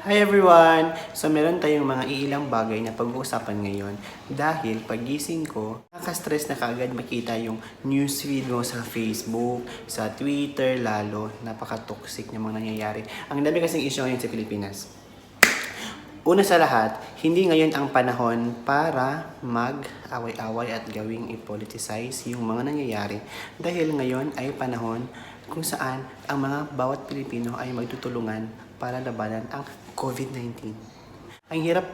Hi everyone! So meron tayong mga iilang bagay na pag-uusapan ngayon dahil pagising ko, nakaka-stress na kaagad makita yung newsfeed mo sa Facebook, sa Twitter lalo, napaka-toxic ng mga nangyayari. Ang dami kasing issue ngayon sa Pilipinas. Una sa lahat, hindi ngayon ang panahon para mag-away-away at gawing i-politicize yung mga nangyayari dahil ngayon ay panahon kung saan ang mga bawat Pilipino ay magtutulungan para labanan ang COVID-19. Ang hirap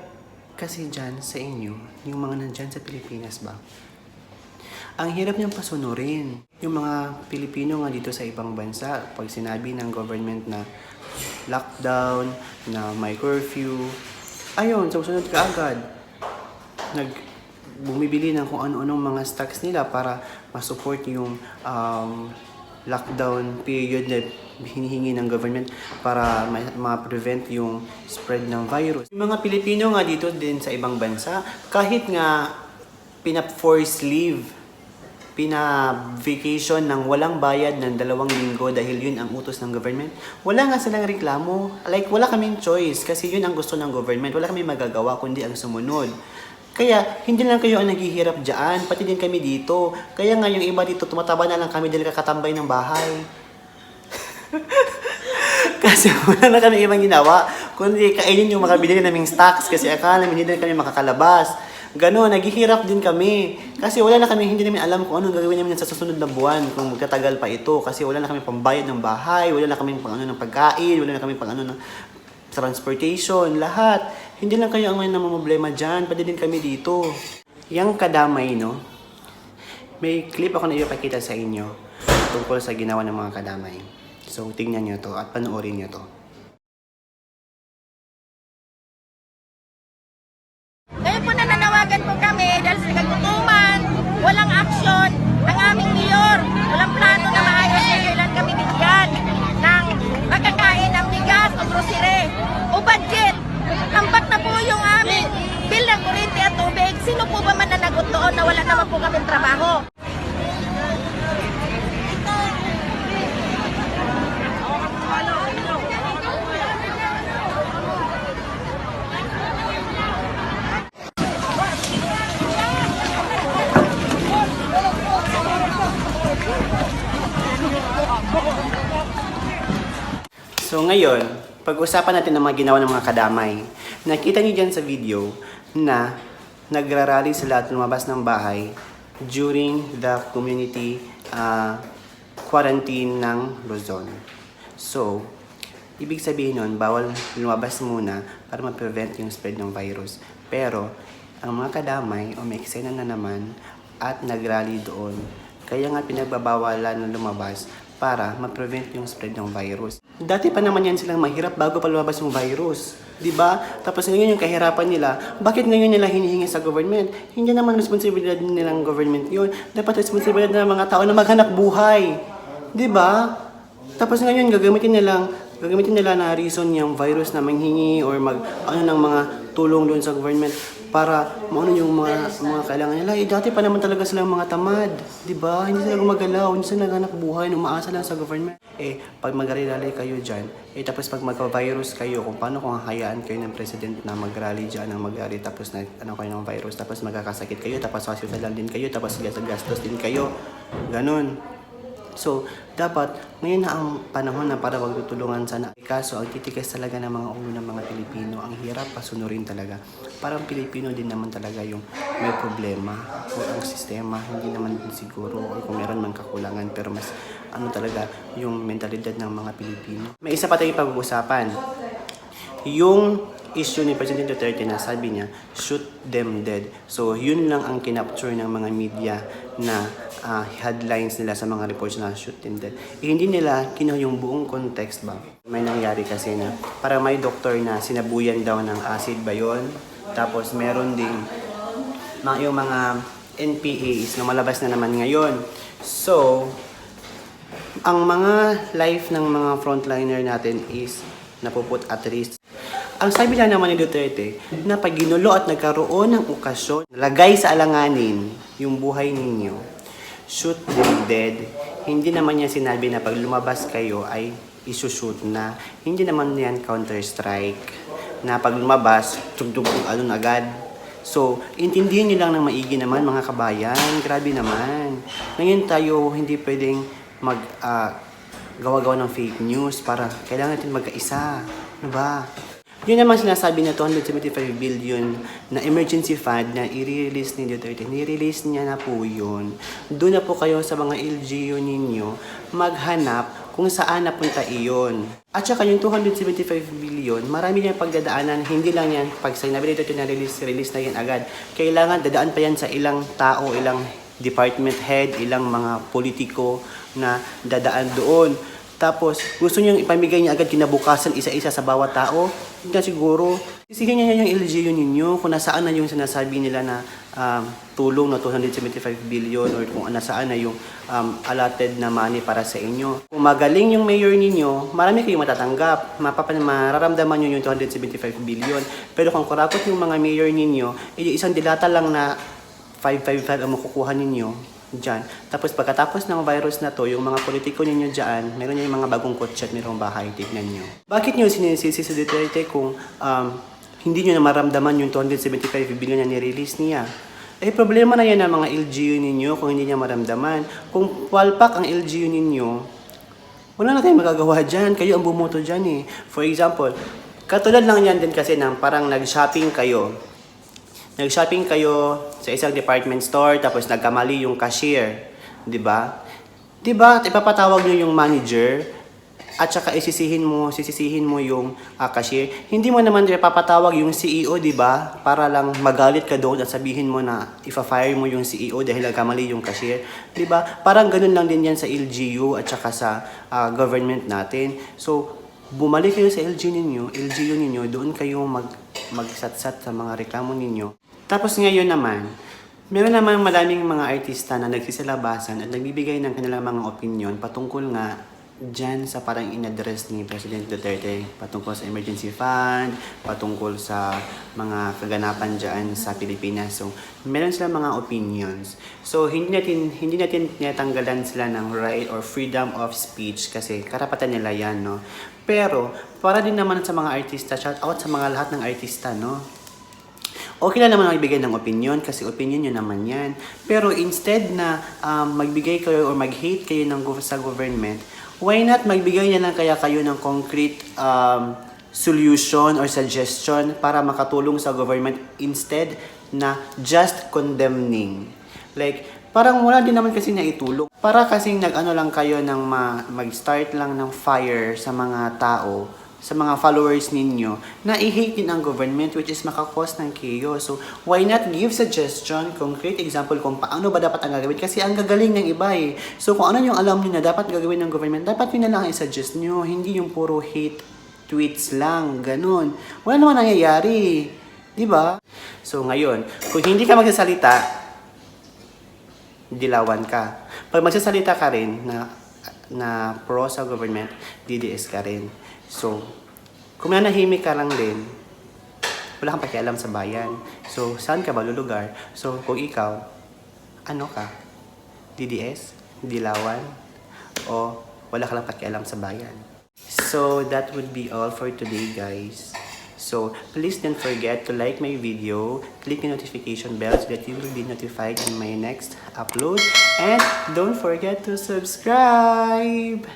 kasi dyan sa inyo, yung mga nandyan sa Pilipinas ba? Ang hirap niyang pasunurin. Yung mga Pilipino nga dito sa ibang bansa, pag sinabi ng government na lockdown, na may curfew, ayun, susunod ka agad. Bumibili ng kung ano-anong mga stocks nila para masupport yung lockdown period na hinihingi ng government para ma-prevent yung spread ng virus. Yung mga Pilipino nga dito din sa ibang bansa, kahit nga pina-force leave, pina-vacation ng walang bayad ng 2 linggo dahil yun ang utos ng government, wala nga silang reklamo. Like, wala kaming choice kasi yun ang gusto ng government. Wala kaming magagawa kundi ang sumunod. Kaya, hindi lang kayo ang naghihirap dyan, pati din kami dito. Kaya nga yung iba dito, tumataba na lang kami dahil kakatambay ng bahay. Kasi wala na kami ibang ginawa, kundi kainin yung mga binili naming stocks kasi akala namin hindi na kami makakalabas. Ganon, naghihirap din kami. Kasi wala na kami, hindi namin alam kung anong gagawin namin sa susunod na buwan, kung magtatagal pa ito. Kasi wala na kami pambayad ng bahay, wala na kami pang ano ng pagkain, wala na kami pang ano ng transportation, lahat. Hindi lang kayo ang may namumblema dyan, pati din kami dito. Yang kadamay, no? May clip ako na ipakita sa inyo tungkol sa ginawa ng mga kadamay. So, tingnan nyo to at panoorin nyo to. Ngayon po nananawagan po kami dahil sa kagutuman, walang aksyon ang aming mayor. Walang plano na maayos na kailan kami bigyan ng makakain ng bigas o grocery o budget. Tampak na po yung aming bill ng kuryente at tubig. Sino po ba mananagot doon na wala naman po kami trabaho? So ngayon, pag-usapan natin ang mga ginawa ng mga kadamay. Nakita niyo dyan sa video na nagrarally sila at lumabas ng bahay during the community quarantine ng Luzon. So, ibig sabihin nun, bawal lumabas muna para ma-prevent yung spread ng virus. Pero, ang mga kadamay, umeksena na naman at nagrally doon. Kaya nga pinagbabawalan na lumabas para ma-prevent yung spread ng virus. Dati pa naman yan silang mahirap bago pa lumabas yung virus. Diba? Tapos ngayon yung kahirapan nila, bakit ngayon nila hinihingi sa government? Hindi naman responsibilidad nilang government yun. Dapat responsibilidad ng mga tao na maghanap buhay. Diba? Tapos ngayon gagamitin nila na reason yung virus na manghingi or ng mga tulong doon sa government para maano yung mga kailangan nila. Dati pa naman talaga silang mga tamad, 'di ba? Hindi sila gumagalaw, hindi sila naghanap buhay, umaasa lang sa government. Pag mag-rally kayo diyan, tapos pag magka-virus kayo, kung hahayaan kayo ng president na mag-rally diyan, tapos na kayo ng virus, tapos magkakasakit kayo, tapos hospital din kayo, tapos gastos din kayo. Ganon. So, dapat, ngayon na ang panahon na para magtutulungan sana. Kaso, ang titigas talaga ng mga ulo ng mga Pilipino, ang hirap pasunurin talaga. Parang Pilipino din naman talaga yung may problema o ang sistema, hindi naman din siguro o kung meron man kakulangan, pero mas talaga yung mentalidad ng mga Pilipino. May isa pa tayong pag-uusapan. Yung issue ni President Duterte na sabi niya, shoot them dead. So, yun lang ang kinapture ng mga media na headlines nila sa mga reports na shoot them dead. Hindi nila kinuha yung buong context ba? May nangyari kasi na para may doktor na sinabuyan daw ng acid ba yun? Tapos meron ding yung mga NPAs na malabas na naman ngayon. So, ang mga life ng mga frontliner natin is napuput at risk. Ang sabi lang naman ni Duterte, na pag ginulo at nagkaroon ng okasyon, lagay sa alanganin yung buhay ninyo, shoot them dead. Hindi naman niya sinabi na pag lumabas kayo ay isushoot na. Hindi naman yan Counter-Strike. na pag lumabas, tugtog alon agad. So, intindihin nyo lang ng maigi naman mga kabayan. Grabe naman. Ngayon tayo hindi pwedeng gawa-gawa ng fake news para kailangan natin magkaisa. Ano ba? Yun naman sinasabi na 275 billion na emergency fund na i-release ni Duterte. Ni-release niya na po yun. Doon na po kayo sa mga LGU ninyo maghanap kung saan napunta iyon. At saka yung 275 billion, marami niyang pagdadaanan. Hindi lang yan, pag sinabi nito na release na yan agad. Kailangan dadaan pa yan sa ilang tao, ilang department head, ilang mga politiko na dadaan doon. Tapos, gusto niyang ipamigay niya agad kinabukasan isa-isa sa bawat tao. Hindi siguro. Sisihin niya yung LGU ninyo kung nasaan na yung sinasabi nila na tulong na 275 billion or kung nasaan na yung allotted na money para sa inyo. Kung magaling yung mayor ninyo, marami kayong matatanggap. Mararamdaman nyo yung 275 billion. Pero kung kurakot yung mga mayor ninyo, isang dilata lang na 555 ang makukuha ninyo dyan. Tapos pagkatapos ng virus na to, yung mga politiko ninyo dyan, meron yung mga bagong kotse at mayroong bahay, tignan nyo. Bakit nyo sinisisi sa Duterte kung hindi nyo na maramdaman yung 275 billion na nirelease niya? Eh, problema na yan ng mga LGU ninyo kung hindi niya maramdaman. Kung palpak ang LGU ninyo, wala na tayong magagawa dyan. Kayo ang bumoto dyan eh. For example, katulad lang yan din kasi ng parang nag-shopping kayo. Nag-shopping kayo sa isang department store tapos nagkamali yung cashier, 'di ba? 'Di ba? Ipapatawag niyo yung manager at saka sisisihin mo yung cashier. Hindi mo naman ipapatawag yung CEO, 'di ba? Para lang magalit ka doon at sabihin mo na ifa-fire mo yung CEO dahil nagkamali yung cashier, 'di ba? Parang ganun lang din yan sa LGU at saka sa government natin. So, bumalik kayo sa LGU ninyo, doon kayo magsatsat sa mga reklamo ninyo. Tapos ngayon naman, meron naman madaming mga artista na nagsisilabasan at nagbibigay ng kanilang mga opinion patungkol nga dyan sa parang in-address ni President Duterte patungkol sa emergency fund, patungkol sa mga kaganapan dyan sa Pilipinas. So, meron silang mga opinions. So, hindi natin tinatanggalan sila ng right or freedom of speech kasi karapatan nila yan, no? Pero, para din naman sa mga artista, shout out sa mga lahat ng artista, no? Okay lang naman magbigay ng opinion kasi opinion nyo naman yan. Pero instead na magbigay kayo or mag-hate kayo sa government, why not magbigay na lang kaya kayo ng concrete solution or suggestion para makatulong sa government instead na just condemning. Like, parang wala din naman kasi na itulong. Para kasing nag-ano lang kayo ng mag-start lang ng fire sa mga tao, sa mga followers ninyo, na i-hate din ang government which is makakos ng chaos. So, why not give suggestion, concrete example kung paano ba dapat ang gagawin? Kasi ang gagaling ng iba eh. So, kung ano yung alam nyo na dapat gagawin ng government, dapat yun na lang i-suggest nyo, hindi yung puro hate tweets lang, ganun. Wala naman nangyayari. Diba? So, ngayon, kung hindi ka magsasalita, dilawan ka. Pag magsasalita ka rin na pro sa government, DDS ka rin. So, kung nanahimik ka lang din, wala kang pakialam sa bayan. So, saan ka ba lulugar? So, kung ikaw, ano ka? DDS? Dilawan? O wala ka lang pakialam sa bayan? So, that would be all for today, guys. So, please don't forget to like my video, click the notification bell so that you will be notified in my next upload. And don't forget to subscribe!